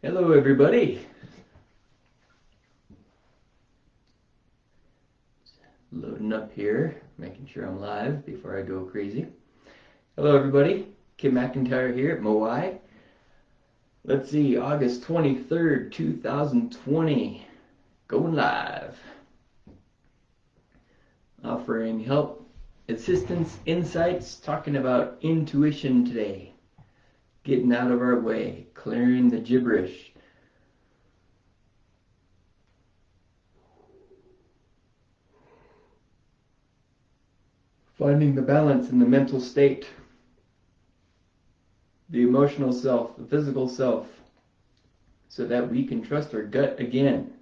Hello, everybody. Loading up here, making sure I'm live before I go crazy. Hello, everybody. Kim McIntyre here at Moai. Let's see, August 23rd, 2020. Going live. Offering help, assistance, insights, talking about intuition today. Getting out of our way, clearing the gibberish. Finding the balance in the mental state, the emotional self, the physical self, so that we can trust our gut again.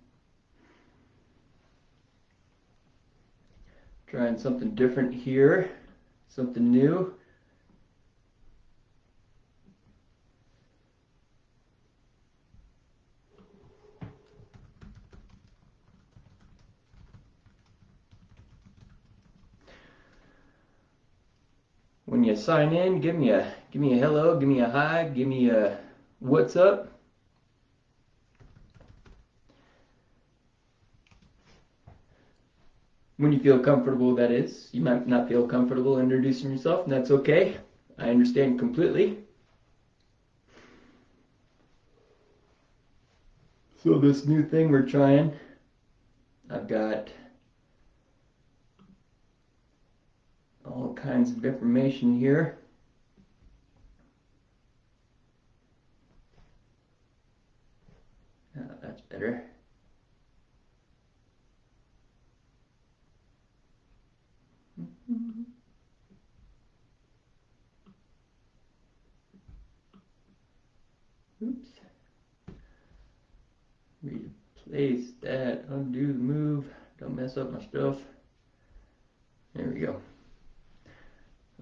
Trying something different here, something new. When you sign in, give me a hello, give me a hi, give me a what's up. When you feel comfortable, that is. You might not feel comfortable introducing yourself, and that's okay. I understand completely. So this new thing we're trying, I've got all kinds of information here. That's better. Oops. Replace that, undo the move, don't mess up my stuff. There we go.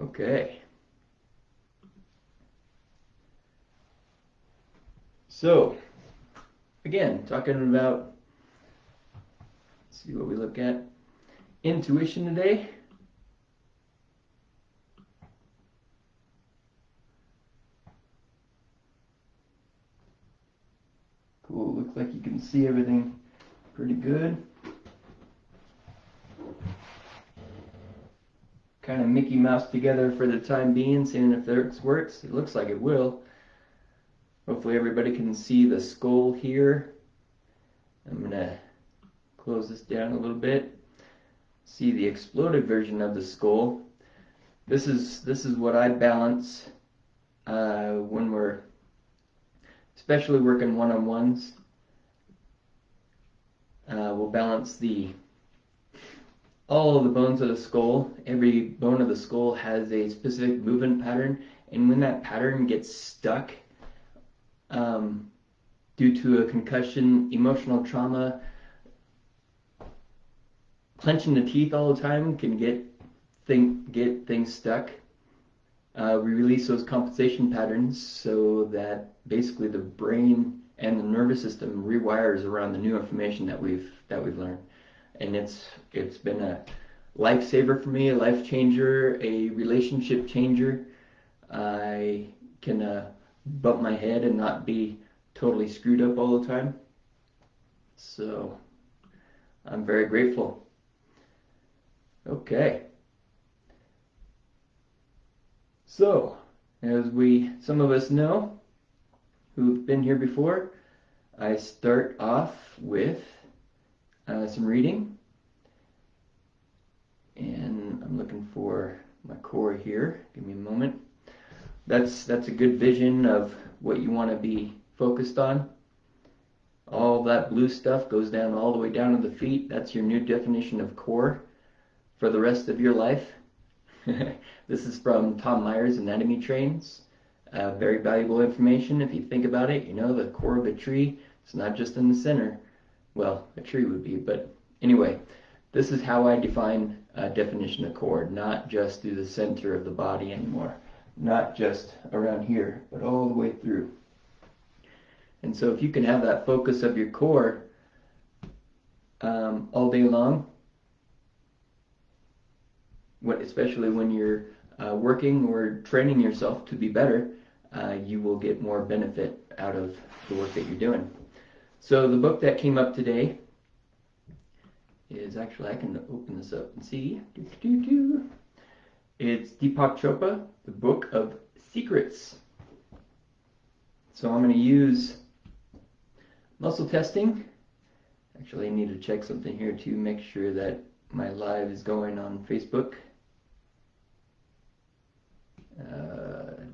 Okay. So, again, talking about, let's see what we look at. Intuition today. Cool, looks like you can see everything pretty good. Kind of Mickey Mouse together for the time being, seeing if this works. It looks like it will. Hopefully everybody can see the skull here. I'm going to close this down a little bit. See the exploded version of the skull. This is what I balance when we're especially working one-on-ones. We'll balance all of the bones of the skull. Every bone of the skull has a specific movement pattern, and when that pattern gets stuck due to a concussion, emotional trauma, clenching the teeth all the time can get things stuck. We release those compensation patterns so that basically the brain and the nervous system rewires around the new information that we've learned, and it's been a lifesaver for me, a life changer, a relationship changer. I can bump my head and not be totally screwed up all the time. So I'm very grateful. Okay. So, as some of us know, who've been here before, I start off with some reading. And I'm looking for my core here. Give me a moment. That's a good vision of what you want to be focused on. All that blue stuff goes down all the way down to the feet. That's your new definition of core for the rest of your life. This is from Tom Myers' Anatomy Trains. Very valuable information if you think about it. You know, the core of a tree, it's not just in the center. Well, a tree would be, but anyway, this is how I define a definition of core, not just through the center of the body anymore. Not just around here, but all the way through. And so if you can have that focus of your core all day long, especially when you're working or training yourself to be better, you will get more benefit out of the work that you're doing. So the book that came up today is actually, I can open this up and see. It's Deepak Chopra, The Book of Secrets. So I'm going to use muscle testing. Actually, I need to check something here to make sure that my live is going on Facebook.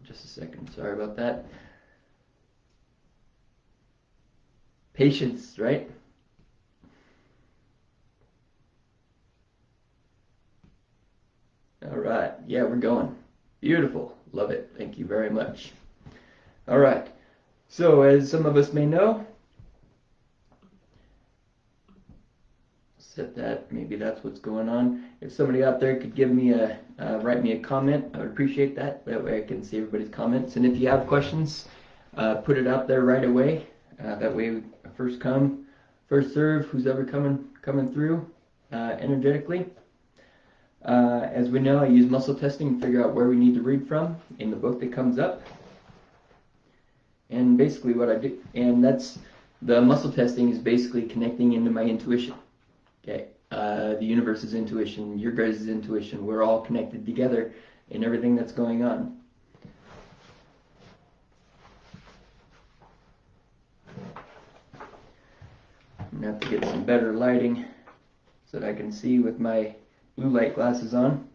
Just a second, sorry about that. Patience, right? All right, yeah, we're going. Beautiful, love it, thank you very much. All right, so as some of us may know, set that, maybe that's what's going on. If somebody out there could give me write me a comment, I would appreciate that. That way I can see everybody's comments. And if you have questions, put it out there right away. That way, first come, first serve, who's ever coming through energetically. As we know, I use muscle testing to figure out where we need to read from in the book that comes up. And basically what I do, and that's, the muscle testing is basically connecting into my intuition. Okay, the universe's intuition, your guys' intuition, we're all connected together in everything that's going on. I'm going to have to get some better lighting so that I can see with my blue light glasses on.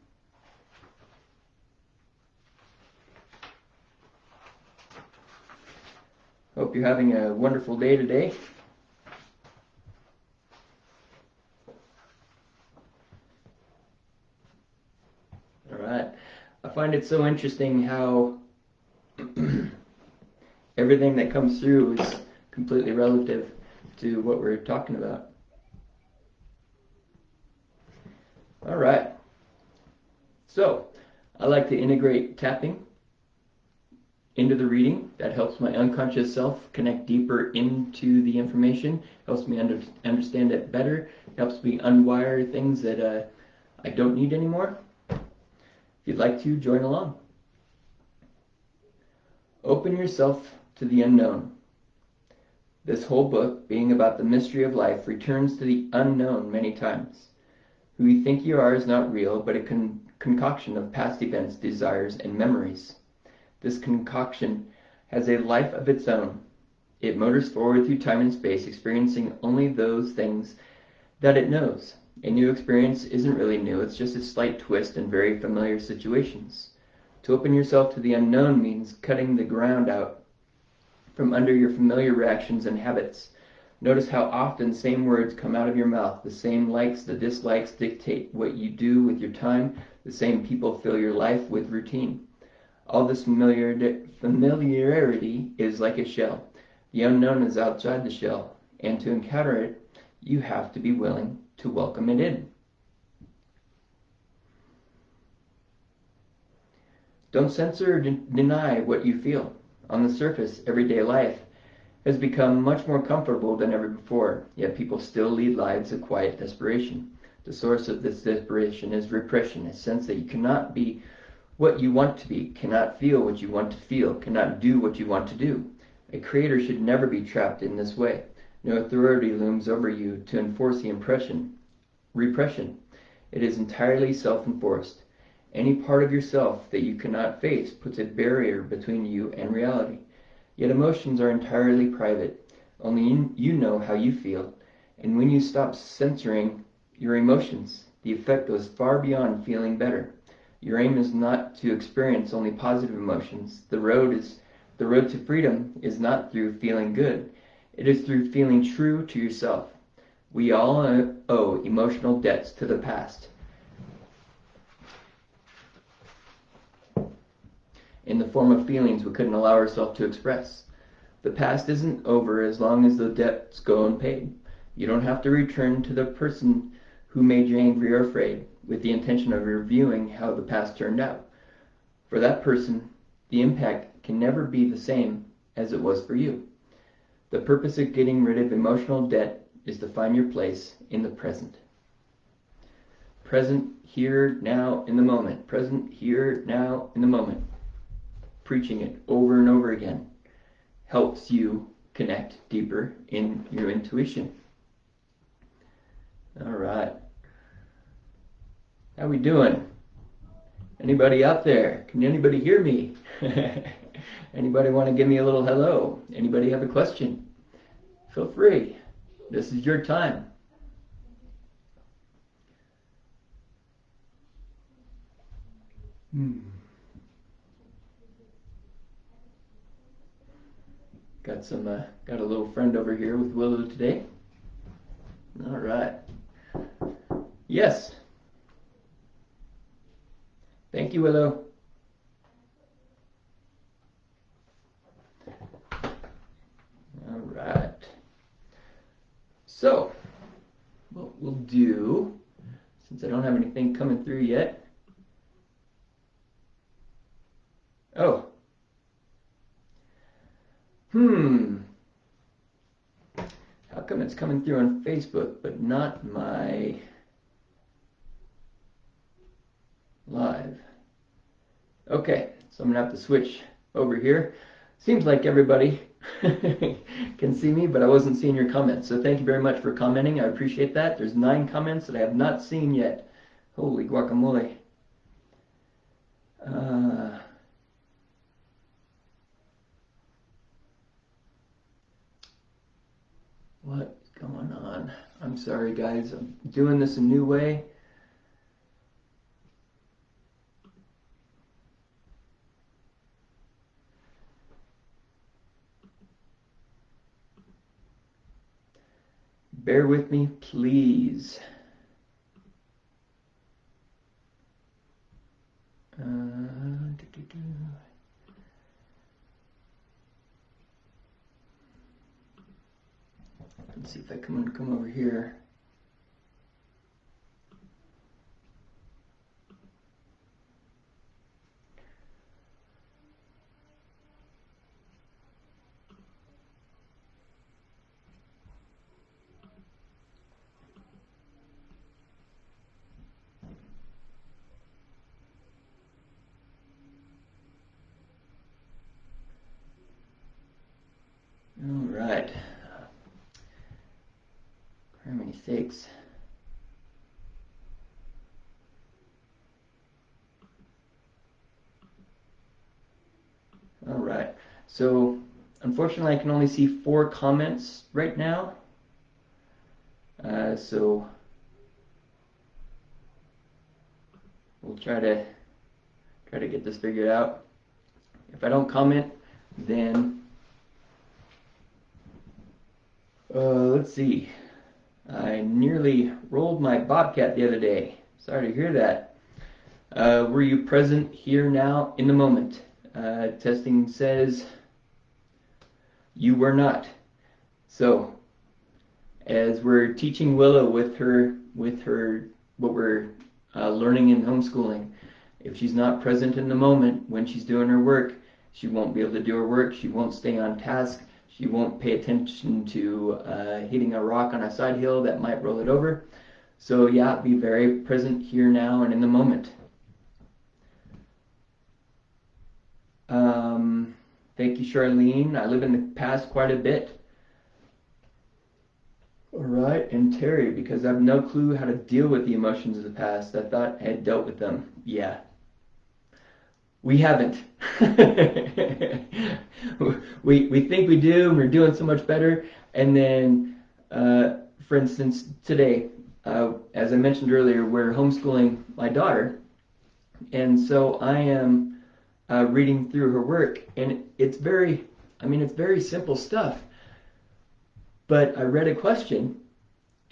Hope you're having a wonderful day today. I find it so interesting how everything that comes through is completely relative to what we're talking about. All right. So, I like to integrate tapping into the reading. That helps my unconscious self connect deeper into the information, helps me understand it better, helps me unwire things that I don't need anymore. If you'd like to, join along. Open yourself to the unknown. This whole book, being about the mystery of life, returns to the unknown many times. Who you think you are is not real, but a concoction of past events, desires, and memories. This concoction has a life of its own. It motors forward through time and space, experiencing only those things that it knows. A new experience isn't really new, it's just a slight twist in very familiar situations. To open yourself to the unknown means cutting the ground out from under your familiar reactions and habits. Notice how often same words come out of your mouth. The same likes, the dislikes dictate what you do with your time. The same people fill your life with routine. All this familiarity is like a shell. The unknown is outside the shell, and to encounter it, you have to be willing to welcome it in. Don't censor or deny what you feel. On the surface, everyday life has become much more comfortable than ever before, yet people still lead lives of quiet desperation. The source of this desperation is repression, a sense that you cannot be what you want to be, cannot feel what you want to feel, cannot do what you want to do. A creator should never be trapped in this way. No authority looms over you to enforce the repression. It is entirely self-enforced. Any part of yourself that you cannot face puts a barrier between you and reality. Yet emotions are entirely private. Only you know how you feel. And when you stop censoring your emotions, the effect goes far beyond feeling better. Your aim is not to experience only positive emotions. The road to freedom is not through feeling good. It is through feeling true to yourself. We all owe emotional debts to the past. In the form of feelings we couldn't allow ourselves to express. The past isn't over as long as the debts go unpaid. You don't have to return to the person who made you angry or afraid with the intention of reviewing how the past turned out. For that person, the impact can never be the same as it was for you. The purpose of getting rid of emotional debt is to find your place in the present. Present, here, now, in the moment. Present, here, now, in the moment. preaching it over and over again helps you connect deeper in your intuition. All right. How we doing? Anybody out there? Can anybody hear me? Anybody want to give me a little hello? Anybody have a question? Feel free. This is your time. Got a little friend over here with Willow today. All right. Yes. Thank you, Willow. All right. So, what we'll do, since I don't have anything coming through yet. Oh. How come it's coming through on Facebook, but not my live? Okay, so I'm gonna have to switch over here. Seems like everybody can see me, but I wasn't seeing your comments. So thank you very much for commenting. I appreciate that. There's 9 comments that I have not seen yet. Holy guacamole. What's going on? I'm sorry, guys. I'm doing this a new way. Bear with me, please. Let's see if I come over here. All right. For many sakes. All right. So, unfortunately, I can only see 4 comments right now. So we'll try to get this figured out. If I don't comment, then let's see. I nearly rolled my bobcat the other day. Sorry to hear that. Were you present here now in the moment? Testing says you were not. So, as we're teaching Willow with her what we're learning in homeschooling, if she's not present in the moment when she's doing her work, she won't be able to do her work. She won't stay on task. She won't pay attention to hitting a rock on a side hill that might roll it over. So yeah, be very present here now and in the moment. Thank you, Charlene. I live in the past quite a bit. All right, and Terry, because I have no clue how to deal with the emotions of the past. I thought I had dealt with them. Yeah. We haven't. we think we do, and we're doing so much better. And then, for instance, today, as I mentioned earlier, we're homeschooling my daughter. And so I am reading through her work, and it's very simple stuff. But I read a question,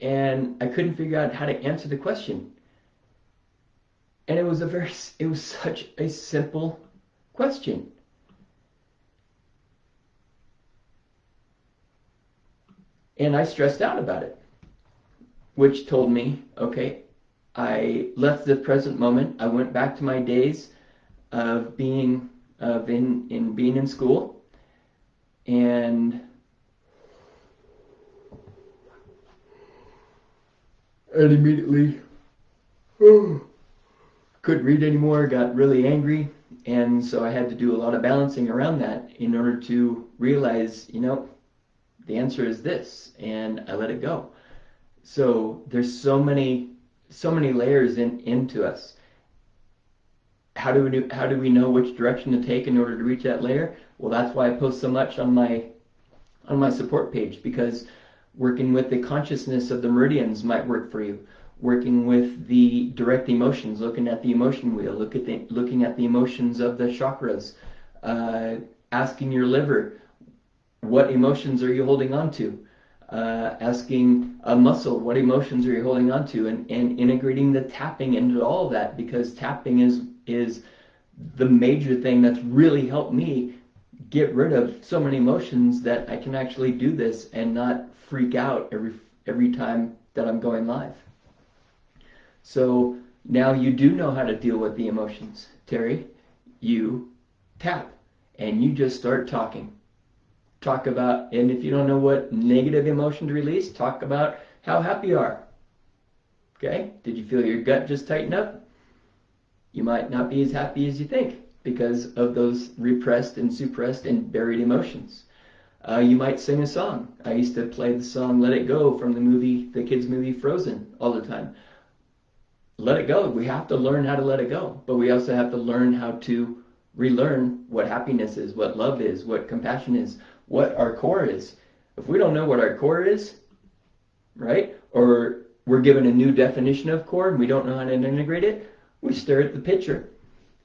and I couldn't figure out how to answer the question. And it was such a simple question. And I stressed out about it, which told me, okay, I left the present moment. I went back to my days of being in school, and immediately couldn't read anymore, got really angry, And so I had to do a lot of balancing around that in order to realize, the answer is this, and I let it go. So there's so many layers into us. How do we know which direction to take in order to reach that layer? Well, that's why I post so much on my support page, because working with the consciousness of the meridians might work for you. Working with the direct emotions, looking at the emotion wheel, looking at the emotions of the chakras, asking your liver, what emotions are you holding on to? Asking a muscle, what emotions are you holding on to? And integrating the tapping into all of that, because tapping is the major thing that's really helped me get rid of so many emotions, that I can actually do this and not freak out every time that I'm going live. So now you do know how to deal with the emotions, Terry. You tap and you just start talking. Talk about, and if you don't know what negative emotion to release, talk about how happy you are. Okay? Did you feel your gut just tighten up? You might not be as happy as you think because of those repressed and suppressed and buried emotions. You might sing a song. I used to play the song Let It Go from the kids' movie Frozen all the time. Let it go. We have to learn how to let it go, but we also have to learn how to relearn what happiness is, what love is, what compassion is, what our core is. If we don't know what our core is, right, or we're given a new definition of core and we don't know how to integrate it, we stare at the picture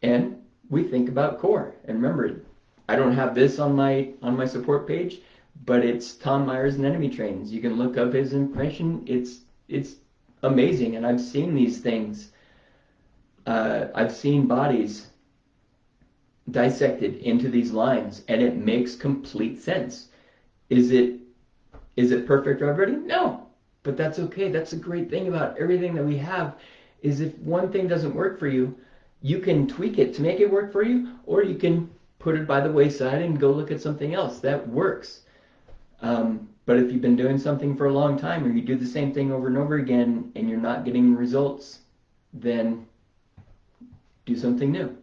and we think about core. And remember, I don't have this on my support page, but it's Tom Myers and Enemy Trains. You can look up his information. It's amazing, and I've seen these things. I've seen bodies dissected into these lines, and it makes complete sense. Is it perfect for everybody? No, but that's okay. That's a great thing about everything that we have, is if one thing doesn't work for you, you can tweak it to make it work for you, or you can put it by the wayside and go look at something else that works. But if you've been doing something for a long time, or you do the same thing over and over again and you're not getting results, then do something new,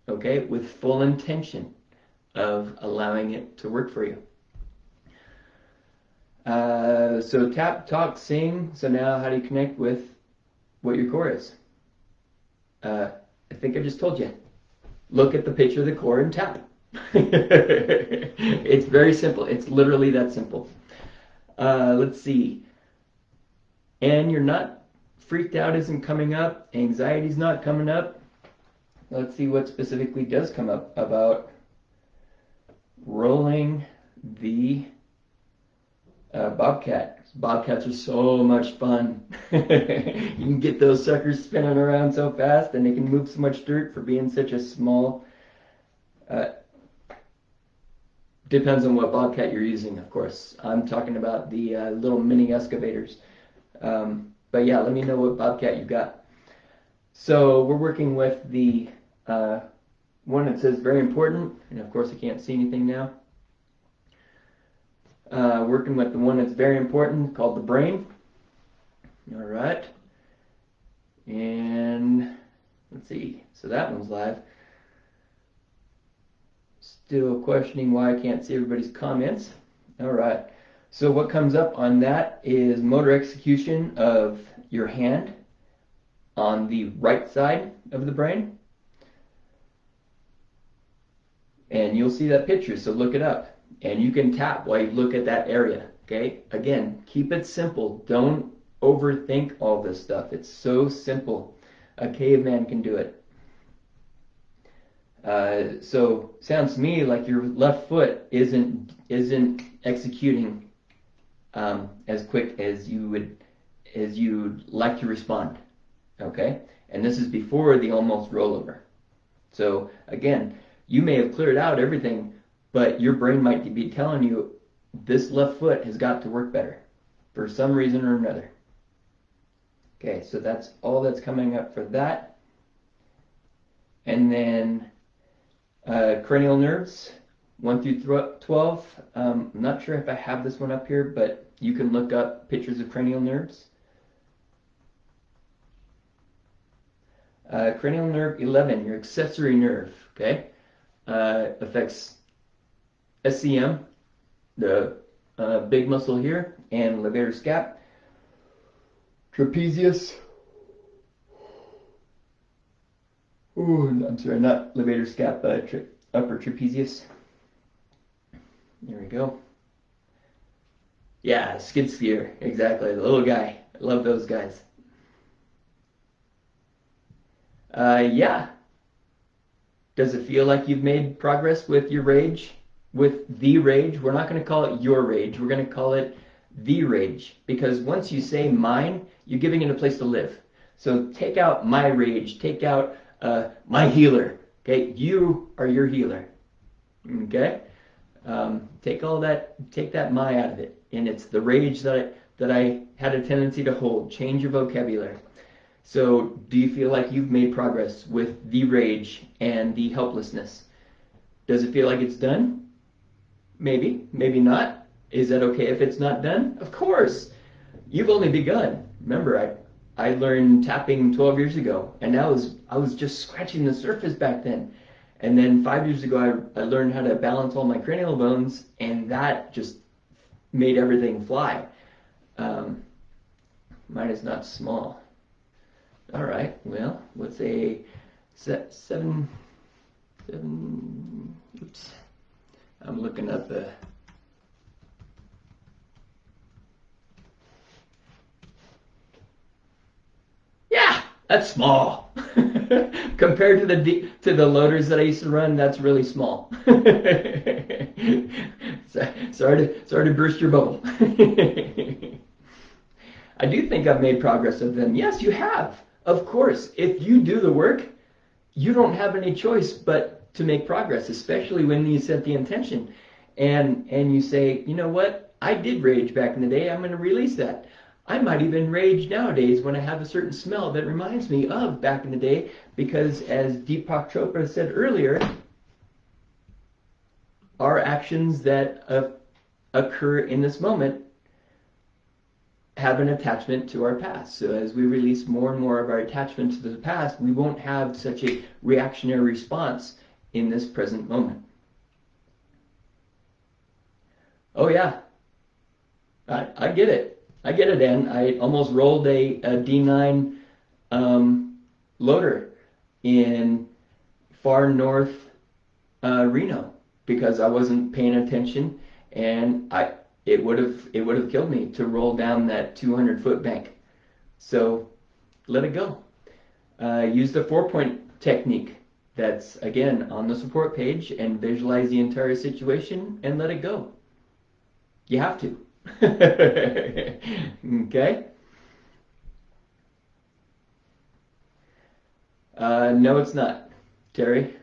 okay, with full intention of allowing it to work for you. So tap, talk, sing. So now how do you connect with what your core is? I think I just told you. Look at the picture of the core and tap. It's very simple. It's literally that simple. Let's see. And you're not freaked out isn't coming up. Anxiety's not coming up. Let's see what specifically does come up about rolling the bobcat. Bobcats are so much fun. You can get those suckers spinning around so fast, and they can move so much dirt for being such a small. Depends on what bobcat you're using, of course. I'm talking about the little mini excavators. But yeah, let me know what bobcat you got. So we're working with the one that says very important, and of course I can't see anything now. Working with the one that's very important, called the brain. All right. And let's see. So that one's live. Still questioning why I can't see everybody's comments. All right. So what comes up on that is motor execution of your hand on the right side of the brain. And you'll see that picture, so look it up. And you can tap while you look at that area, okay? Again, keep it simple. Don't overthink all this stuff. It's so simple. A caveman can do it. So sounds to me like your left foot isn't executing as quick as you'd like to respond, okay? And this is before the almost rollover. So again, you may have cleared out everything, but your brain might be telling you this left foot has got to work better for some reason or another. Okay, so that's all that's coming up for that. And then cranial nerves, 1 through 12. I'm not sure if I have this one up here, but you can look up pictures of cranial nerves. Cranial nerve 11, your accessory nerve, okay? Affects SCM, the big muscle here, and levator scap, trapezius. Ooh, I'm sorry, not levator scap, upper trapezius. There we go. Yeah, skid steer, exactly. The little guy. I love those guys. Yeah. Does it feel like you've made progress with your rage? With the rage? We're not going to call it your rage. We're going to call it the rage. Because once you say mine, you're giving it a place to live. So take out my rage. Take out my healer. Okay? You are your healer. Okay? Take that my out of it. And it's the rage that I had a tendency to hold. Change your vocabulary. So do you feel like you've made progress with the rage and the helplessness? Does it feel like it's done? Maybe, maybe not. Is that okay if it's not done? Of course. You've only begun. Remember, I learned tapping 12 years ago, and I was just scratching the surface back then. And then 5 years ago, I learned how to balance all my cranial bones, and that just made everything fly. Mine is not small. All right, well, what's a seven, oops. I'm looking up the, yeah, that's small. Compared to the loaders that I used to run, that's really small. Sorry to burst your bubble. I do think I've made progress with them. Yes, you have. Of course, if you do the work, you don't have any choice but to make progress, especially when you set the intention and you say, you know what, I did rage back in the day, I'm going to release that. I might even rage nowadays when I have a certain smell that reminds me of back in the day, because as Deepak Chopra said earlier, our actions that occur in this moment have an attachment to our past. So as we release more and more of our attachment to the past, we won't have such a reactionary response in this present moment. Oh yeah, I get it. I get it, Ann. I almost rolled a D9 loader in far north Reno because I wasn't paying attention, and it would have killed me to roll down that 200-foot bank. So let it go. Use the 4-point technique that's again on the support page and visualize the entire situation and let it go. You have to. Okay? No, it's not. Terry?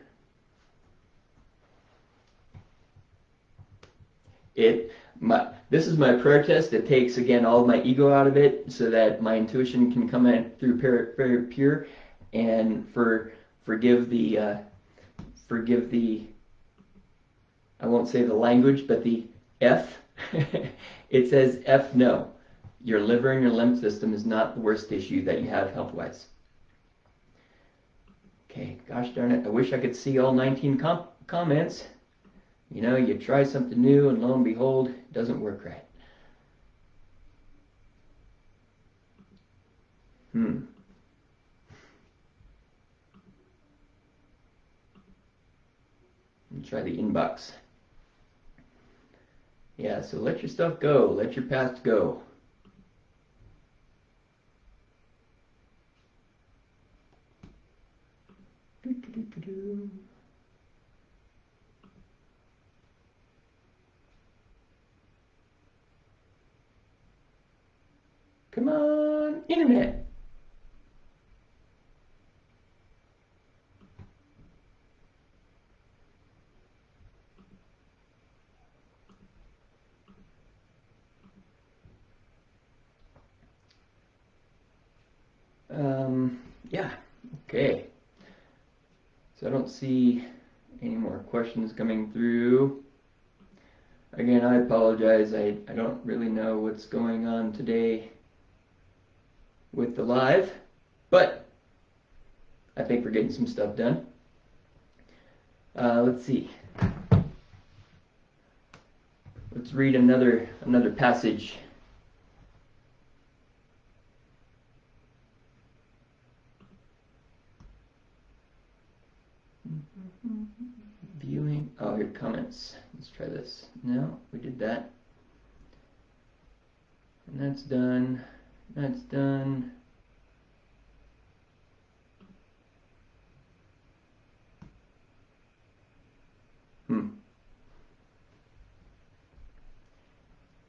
This is my prayer test. It takes, again, all of my ego out of it so that my intuition can come in through very pure and forgive the, I won't say the language, but the F. It says F no. Your liver and your lymph system is not the worst issue that you have health-wise. Okay, gosh darn it. I wish I could see all 19 comments. You know, you try something new and lo and behold, it doesn't work right. Try the inbox. Yeah, so let your stuff go. Let your past go. Come on, internet. Yeah, okay. So I don't see any more questions coming through. Again, I apologize. I don't really know what's going on today with the live, but I think we're getting some stuff done. Let's see. Let's read another passage. Viewing. Oh, here, comments. Let's try this. No, we did that. And that's done. That's done.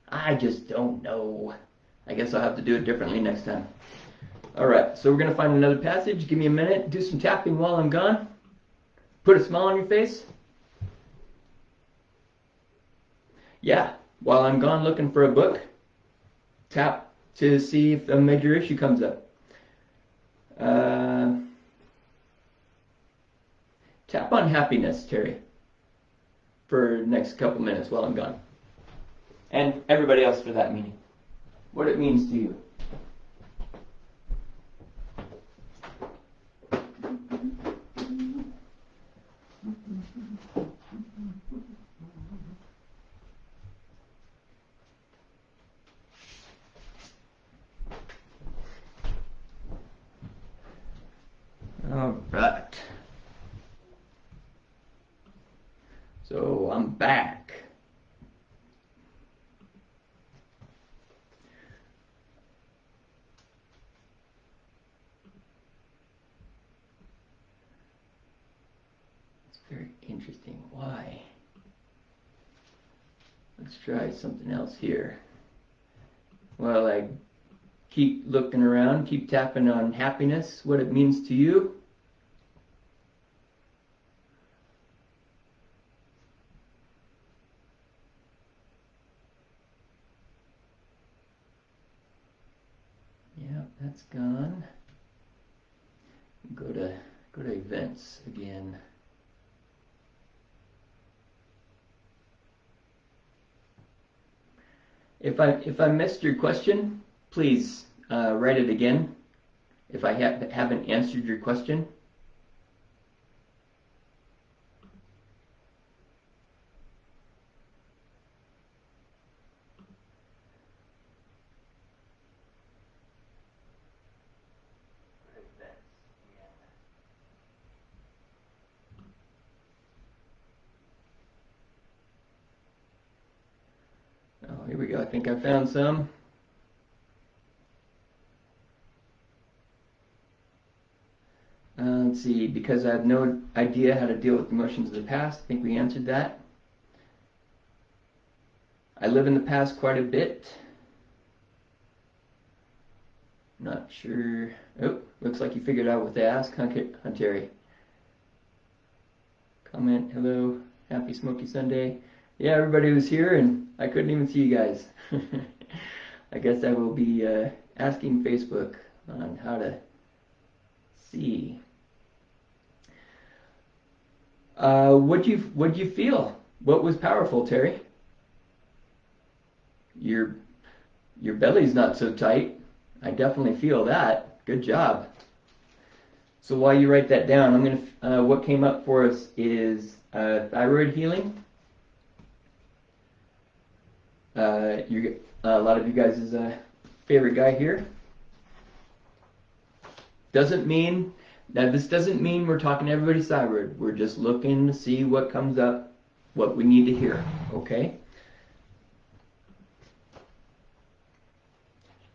I just don't know. I guess I'll have to do it differently next time. All right, so we're going to find another passage. Give me a minute. Do some tapping while I'm gone. Put a smile on your face. Yeah, while I'm gone looking for a book, tap to see if a major issue comes up. Tap on happiness, Terry, for the next couple minutes while I'm gone. And everybody else for that meaning. What it means to you. All right. So I'm back. It's very interesting. Why? Let's try something else here. Well, I keep looking around, keep tapping on happiness, what it means to you. Yeah, that's gone. Go to events again. If I missed your question, please write it again. If I haven't answered your question. Oh, here we go. I think I found some. Let's see, because I have no idea how to deal with emotions of the past. I think we answered that. I live in the past quite a bit. Not sure. Oh, looks like you figured out what they asked, huh, Terry? Comment, hello, happy smoky Sunday. Yeah, everybody was here and I couldn't even see you guys. I guess I will be asking Facebook on how to see. What'd you feel? What was powerful, Terry? Your belly's not so tight. I definitely feel that. Good job. So while you write that down, I'm gonna. What came up for us is thyroid healing. A lot of you guys' favorite guy here. Doesn't mean that this doesn't mean we're talking to everybody's thyroid. We're just looking to see what comes up, what we need to hear. Okay.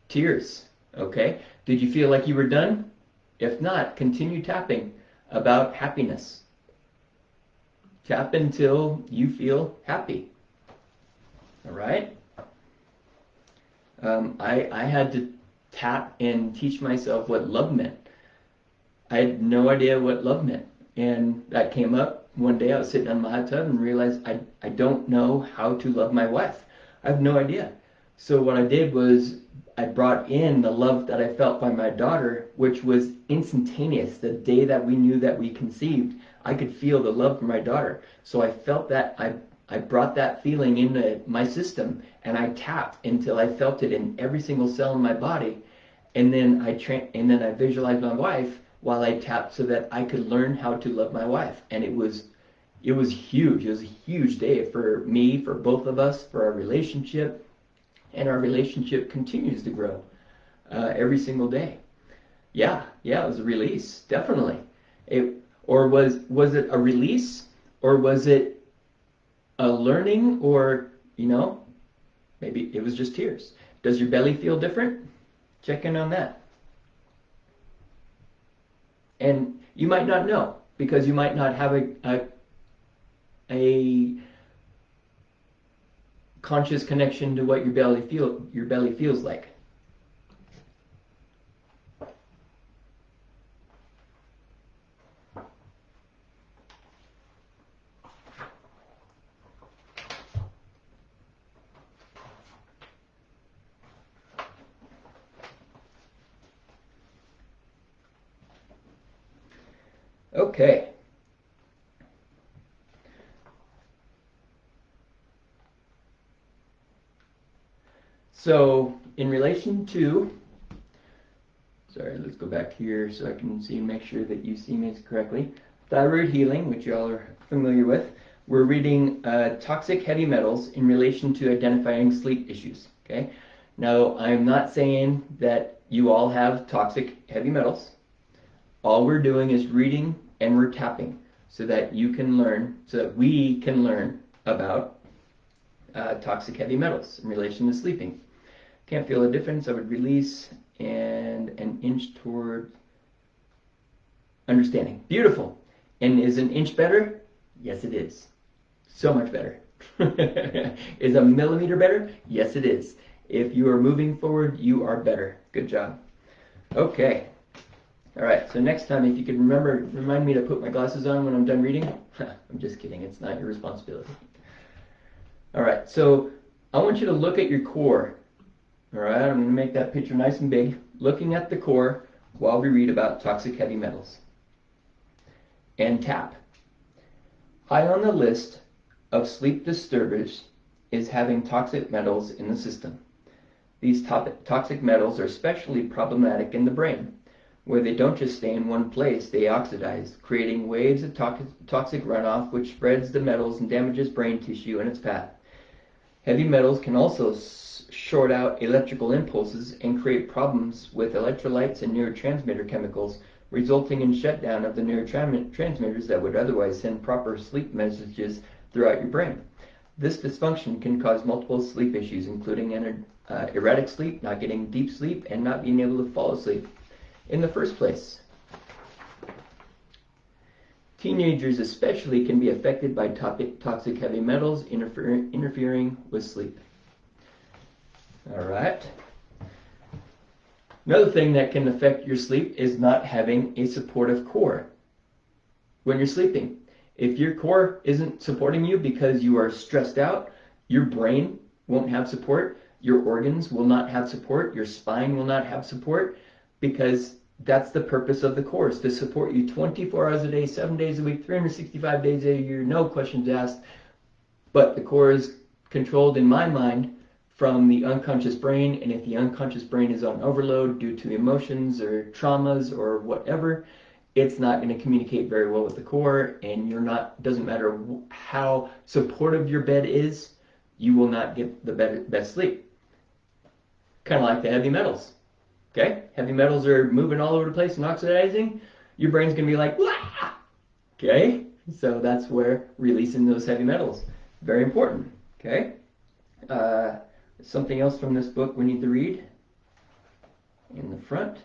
Tears. Okay. Did you feel like you were done? If not, continue tapping about happiness. Tap until you feel happy. All right. I had to tap and teach myself what love meant. I had no idea what love meant. And that came up one day. I was sitting on my hot tub and realized I don't know how to love my wife. I have no idea. So what I did was I brought in the love that I felt by my daughter, which was instantaneous. The day that we knew that we conceived, I could feel the love for my daughter. So I felt that I brought that feeling into my system and I tapped until I felt it in every single cell in my body. And then I visualized my wife while I tapped so that I could learn how to love my wife. And it was huge. It was a huge day for me, for both of us, for our relationship. And our relationship continues to grow every single day. Yeah, it was a release, definitely. Or was it a release, or was it a learning, or, maybe it was just tears. Does your belly feel different? Check in on that. And you might not know, because you might not have a conscious connection to what your belly feels like. Okay. So, in relation to, sorry, let's go back here so I can make sure that you see me correctly. Thyroid healing, which y'all are familiar with. We're reading toxic heavy metals in relation to identifying sleep issues. Okay. Now, I'm not saying that you all have toxic heavy metals. All we're doing is reading and we're tapping so that we can learn about toxic heavy metals in relation to sleeping. Can't feel a difference. I would release and an inch toward understanding. Beautiful. And is an inch better? Yes, it is. So much better. Is a millimeter better? Yes, it is. If you are moving forward, you are better. Good job. Okay. All right. So next time, if you could remind me to put my glasses on when I'm done reading. I'm just kidding. It's not your responsibility. All right. So I want you to look at your core. All right, I'm going to make that picture nice and big, looking at the core while we read about toxic heavy metals. And tap. High on the list of sleep disturbers is having toxic metals in the system. These toxic metals are especially problematic in the brain, where they don't just stay in one place, they oxidize, creating waves of toxic runoff which spreads the metals and damages brain tissue in its path. Heavy metals can also short out electrical impulses and create problems with electrolytes and neurotransmitter chemicals, resulting in shutdown of the neurotransmitters that would otherwise send proper sleep messages throughout your brain. This dysfunction can cause multiple sleep issues, including erratic sleep, not getting deep sleep, and not being able to fall asleep in the first place. Teenagers especially can be affected by toxic heavy metals interfering with sleep. All right. Another thing that can affect your sleep is not having a supportive core when you're sleeping. If your core isn't supporting you because you are stressed out, your brain won't have support, your organs will not have support, your spine will not have support, because that's the purpose of the core, is to support you 24 hours a day, 7 days a week, 365 days a year, no questions asked. But the core is controlled, in my mind, from the unconscious brain, and if the unconscious brain is on overload due to emotions or traumas or whatever, it's not going to communicate very well with the core, and doesn't matter how supportive your bed is, you will not get the best sleep. Kind of like the heavy metals. Okay? Heavy metals are moving all over the place and oxidizing. Your brain's going to be like, wah! Okay? So that's where releasing those heavy metals. Very important. Okay? Something else from this book we need to read in the front.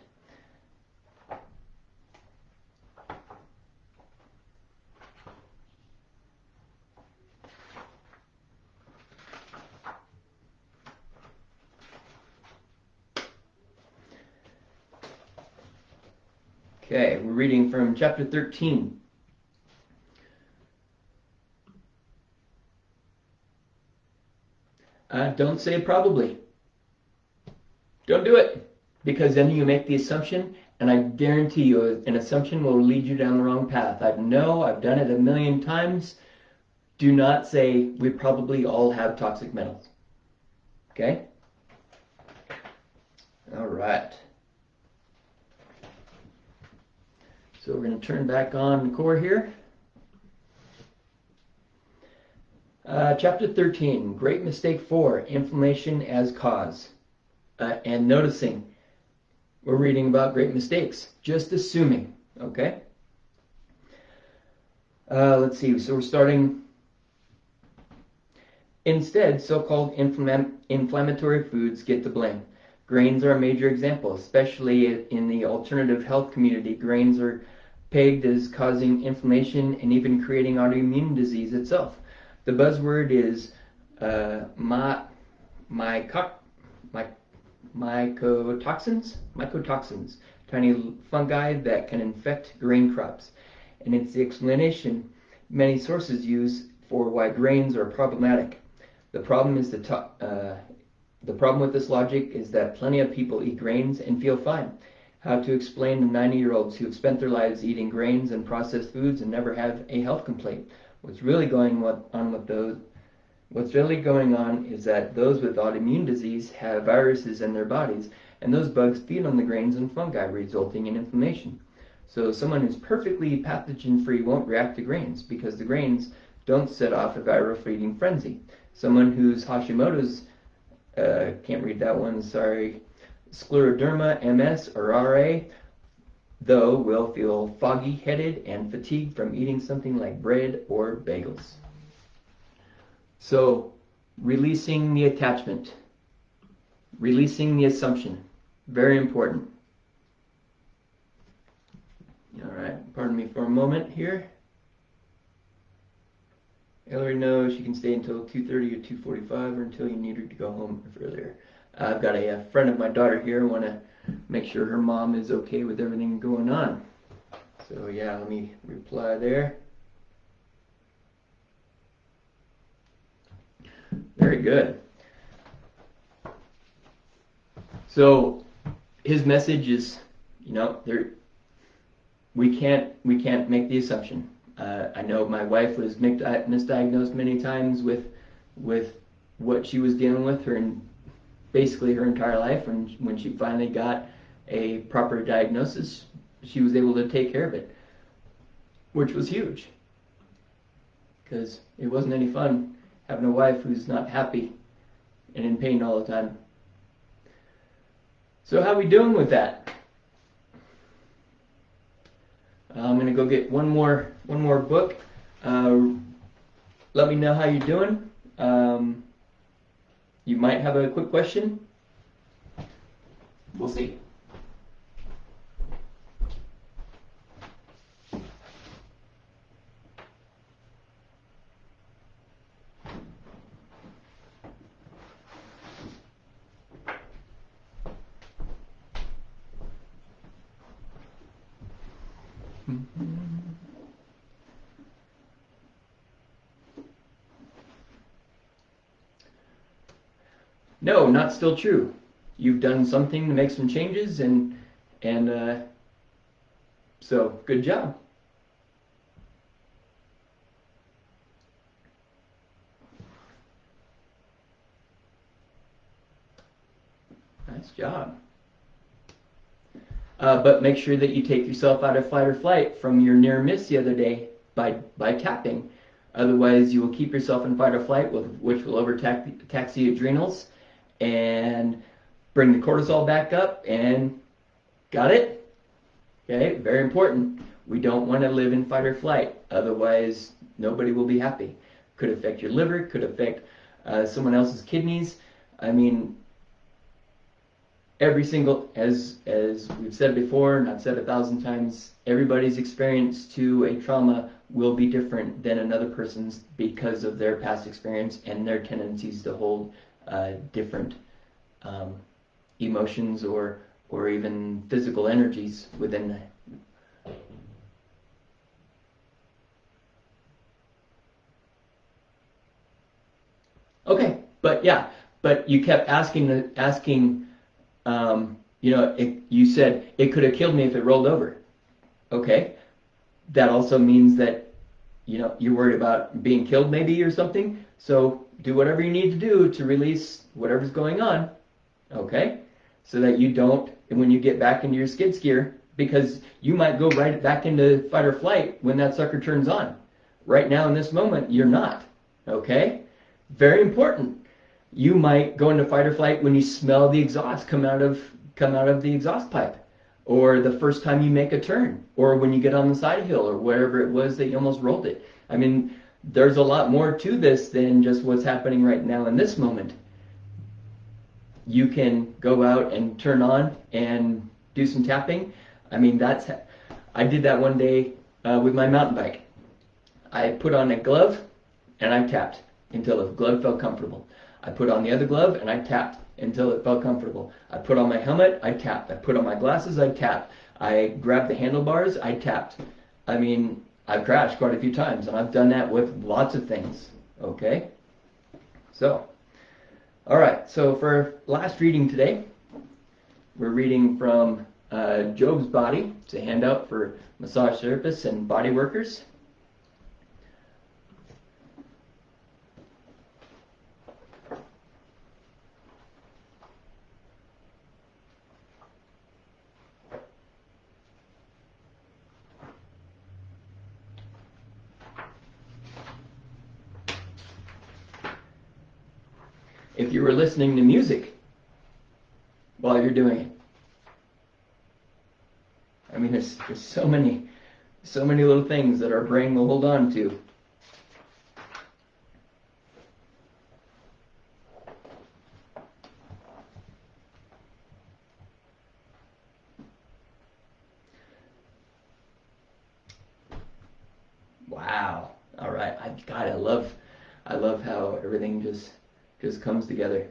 Okay, we're reading from chapter 13. Don't say probably. Don't do it, because then you make the assumption, and I guarantee you an assumption will lead you down the wrong path. I've done it a million times. Do not say we probably all have toxic metals. Okay? All right. So we're going to turn back on the core here. Chapter 13, Great Mistake 4, Inflammation as Cause. And noticing, we're reading about great mistakes, just assuming, okay? Let's see, so we're starting. Instead, so-called inflammatory foods get the blame. Grains are a major example, especially in the alternative health community. Grains are pegged as causing inflammation and even creating autoimmune disease itself. The buzzword is mycotoxins, tiny fungi that can infect grain crops. And it's the explanation many sources use for why grains are problematic. The problem with this logic is that plenty of people eat grains and feel fine. How to explain to 90-year-olds who have spent their lives eating grains and processed foods and never have a health complaint? What's really going on is that those with autoimmune disease have viruses in their bodies, and those bugs feed on the grains and fungi, resulting in inflammation. So someone who's perfectly pathogen-free won't react to grains because the grains don't set off a viral feeding frenzy. Someone who's Hashimoto's, can't read that one, sorry, scleroderma, MS, or RA, though, will feel foggy-headed and fatigued from eating something like bread or bagels. So, releasing the attachment, releasing the assumption, very important. All right, pardon me for a moment here. Hillary knows she can stay until 2:30 or 2:45 or until you need her to go home earlier. I've got a friend of my daughter here. I want to make sure her mom is okay with everything going on. So yeah, let me reply there. Very good. So his message is, we can't make the assumption. I know my wife was misdiagnosed many times with what she was dealing with basically her entire life, and when she finally got a proper diagnosis, she was able to take care of it, which was huge, because it wasn't any fun having a wife who's not happy and in pain all the time. So how are we doing with that? I'm going to go get one more book. Let me know how you're doing. You might have a quick question. We'll see. No, not still true. You've done something to make some changes, and so good job. Nice job. But make sure that you take yourself out of fight or flight from your near miss the other day by tapping. Otherwise, you will keep yourself in fight or flight, which will overtax the adrenals and bring the cortisol back up. And got it? Okay, very important. We don't want to live in fight or flight. Otherwise, nobody will be happy. Could affect your liver, could affect someone else's kidneys. I mean, every single, as we've said before, and I've said 1,000 times, everybody's experience to a trauma will be different than another person's because of their past experience and their tendencies to hold different emotions or even physical energies within that. Okay, but you kept asking. You said it could have killed me if it rolled over. Okay, that also means that you're worried about being killed maybe or something. So do whatever you need to do to release whatever's going on. Okay, so that you don't, when you get back into your skid steer, because you might go right back into fight or flight when that sucker turns on. Right now in this moment, you're not. Okay? Very important. You might go into fight or flight when you smell the exhaust come out of the exhaust pipe, or the first time you make a turn, or when you get on the side hill, or wherever it was that you almost rolled it. I mean, there's a lot more to this than just what's happening right now in this moment. You can go out and turn on and do some tapping. I mean, I did that one day with my mountain bike. I put on a glove and I tapped until the glove felt comfortable. I put on the other glove and I tapped until it felt comfortable. I put on my helmet, I tapped. I put on my glasses, I tapped. I grabbed the handlebars, I tapped. I mean, I've crashed quite a few times, and I've done that with lots of things. Okay? So, all right. So for last reading today, we're reading from Job's Body. It's a handout for massage therapists and body workers. If you were listening to music while you're doing it. I mean, there's so many little things that our brain will hold on to. Wow. All right. I love how everything just comes together.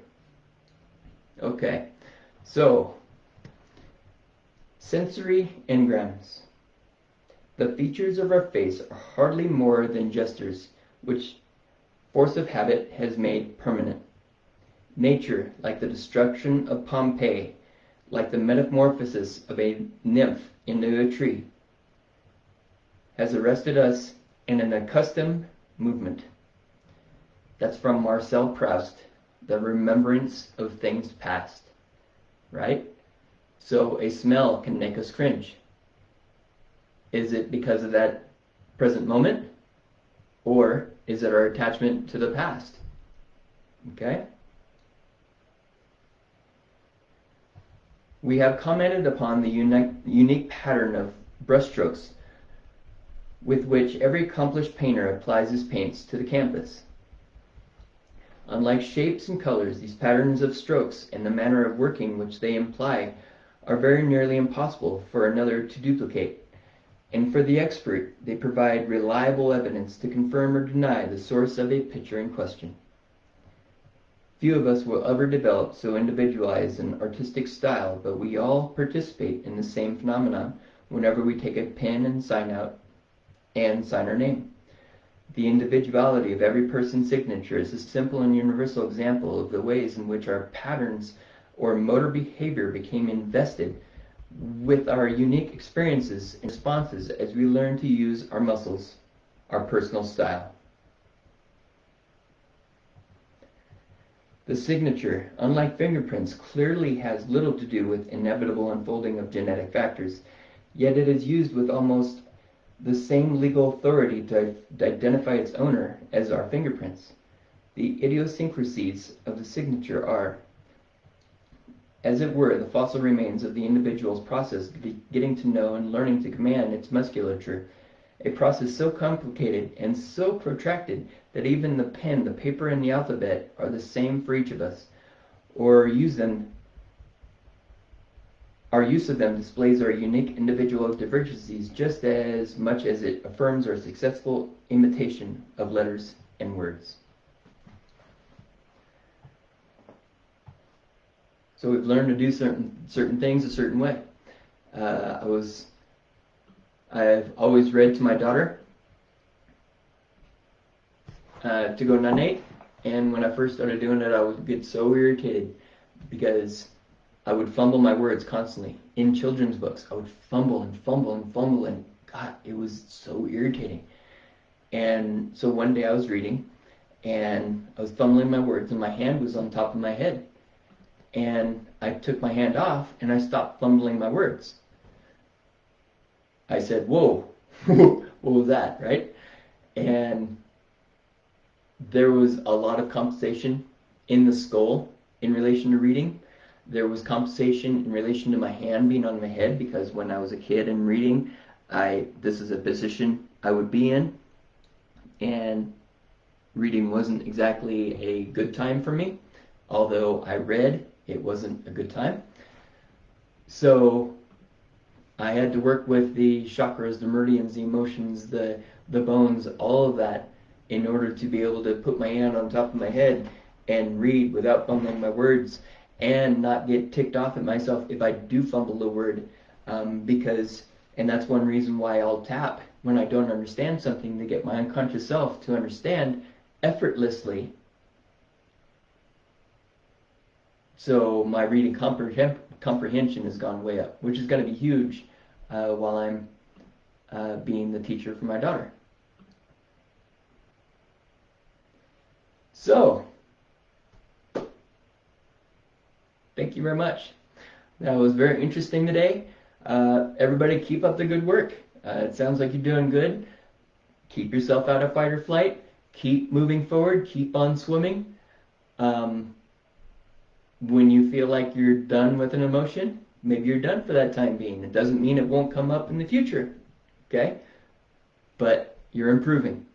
Okay. So, sensory engrams. The features of our face are hardly more than gestures, which force of habit has made permanent. Nature, like the destruction of Pompeii, like the metamorphosis of a nymph into a tree, has arrested us in an accustomed movement. That's from Marcel Proust, The Remembrance of Things Past. Right? So a smell can make us cringe. Is it because of that present moment? Or is it our attachment to the past? Okay? We have commented upon the unique pattern of brushstrokes with which every accomplished painter applies his paints to the canvas. Unlike shapes and colors, these patterns of strokes and the manner of working which they imply are very nearly impossible for another to duplicate, and for the expert they provide reliable evidence to confirm or deny the source of a picture in question. Few of us will ever develop so individualized an artistic style, but we all participate in the same phenomenon whenever we take a pen and sign our name. The individuality of every person's signature is a simple and universal example of the ways in which our patterns or motor behavior became invested with our unique experiences and responses as we learn to use our muscles, our personal style. The signature, unlike fingerprints, clearly has little to do with inevitable unfolding of genetic factors, yet it is used with almost the same legal authority to identify its owner as our fingerprints. The idiosyncrasies of the signature are, as it were, the fossil remains of the individual's process of getting to know and learning to command its musculature, a process so complicated and so protracted that even the pen, the paper, and the alphabet are the same for each of us, or our use of them displays our unique individual divergencies just as much as it affirms our successful imitation of letters and words. So we've learned to do certain things a certain way. I've always read to my daughter to go nunate, and when I first started doing it, I would get so irritated because I would fumble my words constantly. In children's books, I would fumble, and God, it was so irritating. And so one day I was reading, and I was fumbling my words, and my hand was on top of my head. And I took my hand off, and I stopped fumbling my words. I said, whoa, what was that, right? And there was a lot of compensation in the skull in relation to reading. There was compensation in relation to my hand being on my head, because when I was a kid and reading, this is a position I would be in, and reading wasn't exactly a good time for me. Although I read, it wasn't a good time. So I had to work with the chakras, the meridians, the emotions, the bones, all of that, in order to be able to put my hand on top of my head and read without fumbling my words, and not get ticked off at myself if I do fumble a word, and that's one reason why I'll tap when I don't understand something, to get my unconscious self to understand effortlessly. So my reading comprehension has gone way up, which is going to be huge while I'm being the teacher for my daughter. So, thank you very much. That was very interesting today. Everybody keep up the good work. It sounds like you're doing good. Keep yourself out of fight or flight. Keep moving forward. Keep on swimming. When you feel like you're done with an emotion, maybe you're done for that time being. It doesn't mean it won't come up in the future, okay? But you're improving.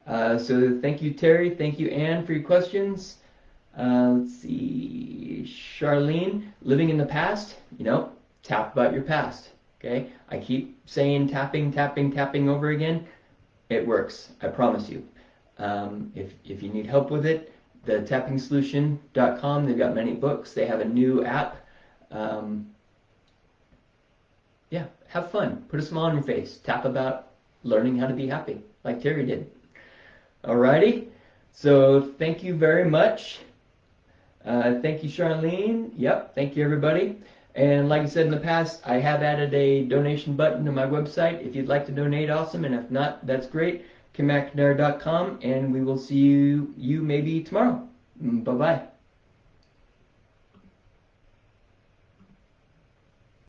So thank you, Terry. Thank you, Anne, for your questions. Let's see, Charlene, living in the past, tap about your past, okay? I keep saying tapping, tapping, tapping over again. It works, I promise you. If you need help with it, the tappingsolution.com, they've got many books. They have a new app. Yeah, have fun. Put a smile on your face. Tap about learning how to be happy, like Terry did. Alrighty, so thank you very much. Thank you, Charlene. Yep, thank you, everybody. And like I said in the past, I have added a donation button to my website. If you'd like to donate, awesome. And if not, that's great. KimMcNair.com, and we will see you maybe tomorrow. Bye-bye.